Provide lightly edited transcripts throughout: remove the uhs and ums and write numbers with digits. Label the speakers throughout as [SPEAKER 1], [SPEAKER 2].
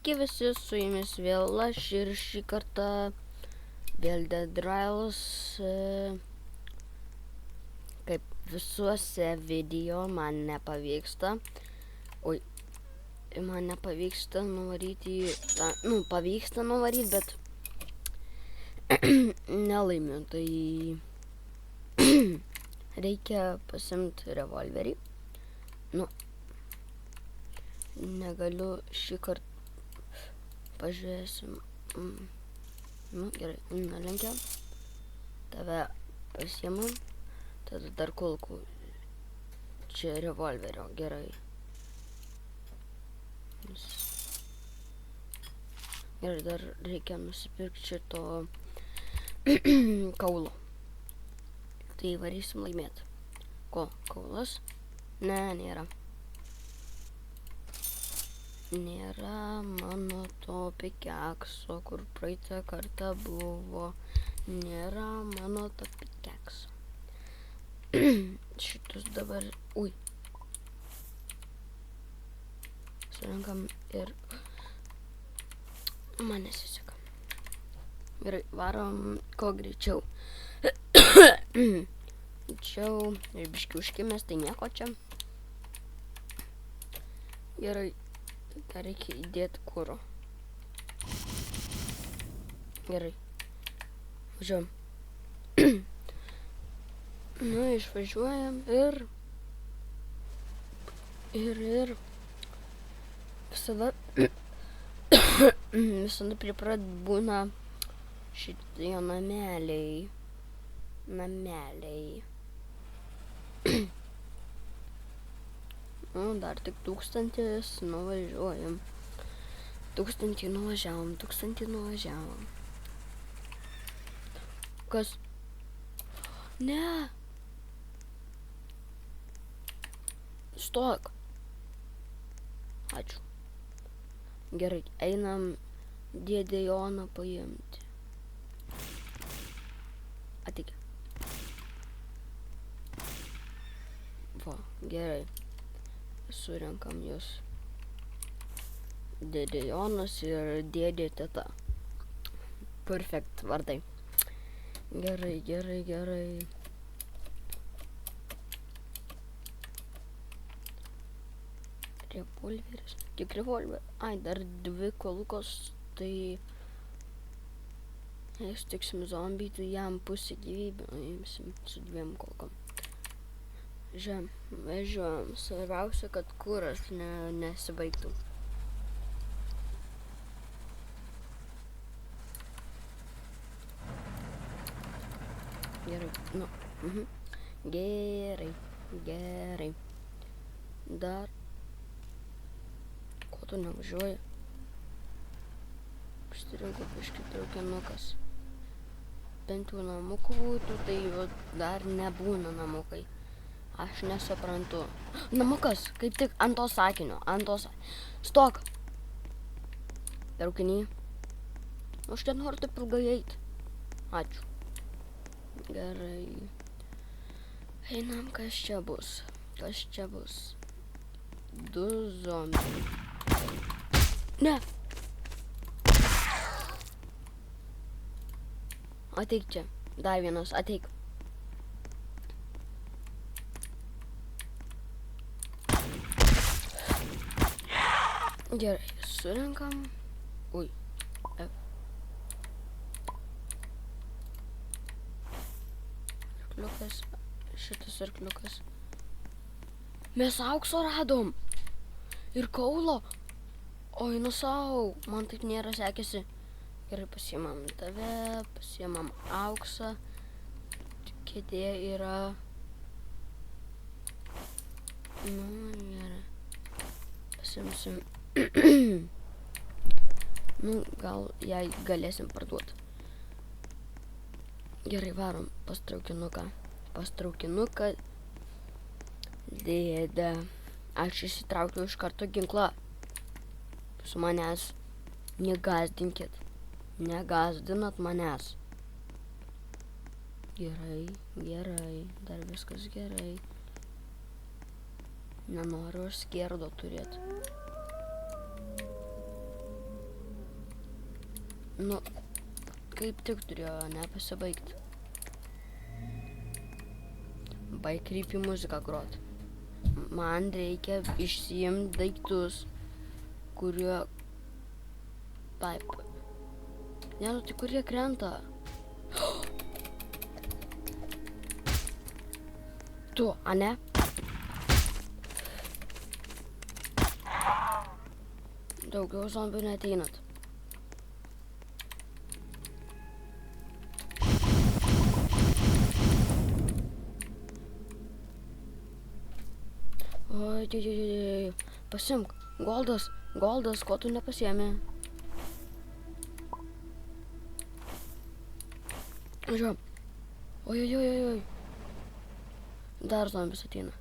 [SPEAKER 1] Sveiki visi, su jumis vėl aš ir šį kartą vėl Dead Rails. Kaip visuose video man nepavyksta. Man nepavyksta nuvaryti, pavyksta nuvaryti, bet nelaimiu, tai reikia pasimti revolverį. Negaliu šį kartą. Pažiūrėsim. Gerai, nalenkia. Tave pasiemam. Tada dar kulkų. Čia revolverio, gerai. Ir dar reikia nusipirkti šito kaulo. Tai varysim laimėti. Ko? Kaulas? Ne, nėra. Nėra mano to pikekso, kur praeitą kartą buvo. Nėra mano to pikekso. Šitus dabar... Surinkam ir... Man nesiseka. Gerai, varom ko greičiau. Greičiau ir biški užkimės, tai nieko čia. Gerai. Dar reikia įdėti kuro. Gerai. Važiuojam. Išvažiuojam ir visada priprat būna šitie nameliai. Dar tik 1000 nuvažiuojam. 1000 nuvažiavom. Kas? Ne. Stok. Ačiū. Gerai, einam dėdę Joną paimti. Ateik. Va, gerai. Surinkam jūs. Dėdė Jonas ir dėdė teta. Perfekt vardai. Gerai. Revolveris. Tik revolver. Ai, dar 2 kulkos, tai... Jei sutiksim zombį, tai jam pusę gyvybę imsim su 2 kulkom. Žiūrėjom, važiuojam. Svarbiausia, kad kuras nesibaigtų. Gerai. Gerai. Dar. Ko tu nevažiuoji? Pasirinko biškį traukinukas. Bent jau namukų būtų, tai dar nebūna namukai. Aš nesuprantu. Namukas, kaip tik ant to sakinio. Stok! Traukinį. Aš ten noriu taip ilgai eiti. Ačiū. Gerai. Einam, kas čia bus. 2 zombiai. Ne! Ateik čia. Dar vienas, ateik. Gerai, surinkam. Arkliukas. Šitas arkliukas. Mes aukso radom. Ir kaulo. Oi, nusau. Man taip nėra sekėsi. Gerai, pasiimam tave. Pasiimam auksą. Kėdė yra. Gerai. Pasimsim. Gal jai galėsim parduoti. Gerai, varom pas traukinuką. Dėdė. Aš įsitraukiau iš karto ginklą. Su manęs negazdinkit. Negazdinat manęs. Gerai. Dar viskas gerai. Nenoriu aš skerdo turėti. Nu, kaip tik turėjo nepasibaigti. Bai creepy muziką grot. Man reikia išsiimti daiktus, kurie... Taip. Ne, nu tai kurie krenta. Tu, ane? Daugiau zombių neateinat. Oi, pasimk. Goldas, ko tu nepasiėmė? Žiūrėjau. Oi. Dar zombis ateina.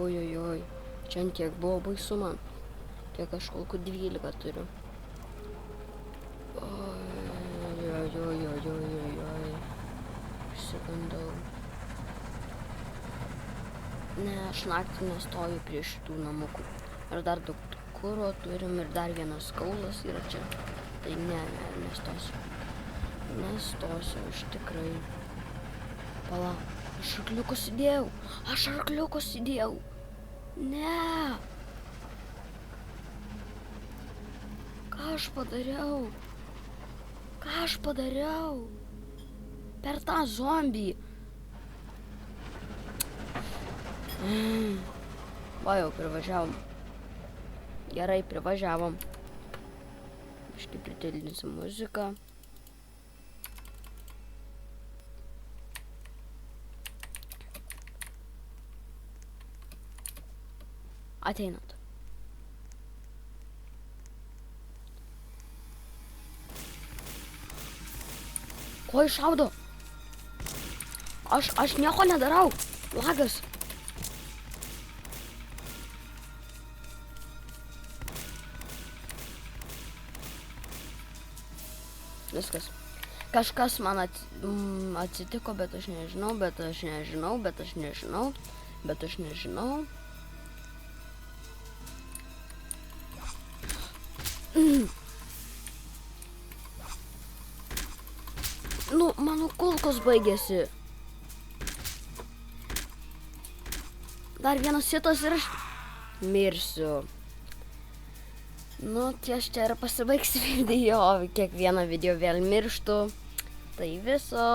[SPEAKER 1] Oi. Čia tiek buvo baisu man. Kiek aš kolkų 12 turiu. Oi. Išsigandau. Ne, aš naktį nestoju prie šitų namukų. Ir dar daug kuro turim ir dar vienas kaulas yra čia. Tai ne, nestosiu. Nestosiu, aš tikrai. Pala, aš arkliukus įdėjau. Ne. Ką aš padariau? Per tą zombį. Va jau privažiavom. Gerai, privažiavom. Biškį pritildinsim muziką. Ateinat. Ko iššaudo? Aš nieko nedarau. Lagas. Viskas. Kažkas man atsitiko, bet aš nežinau. Nu, mano kulkos baigėsi. Dar vienas hitas ir aš mirsiu. Nu, ties čia ir pasibaigs video. Kiekvieną video vėl mirštu. Tai viso.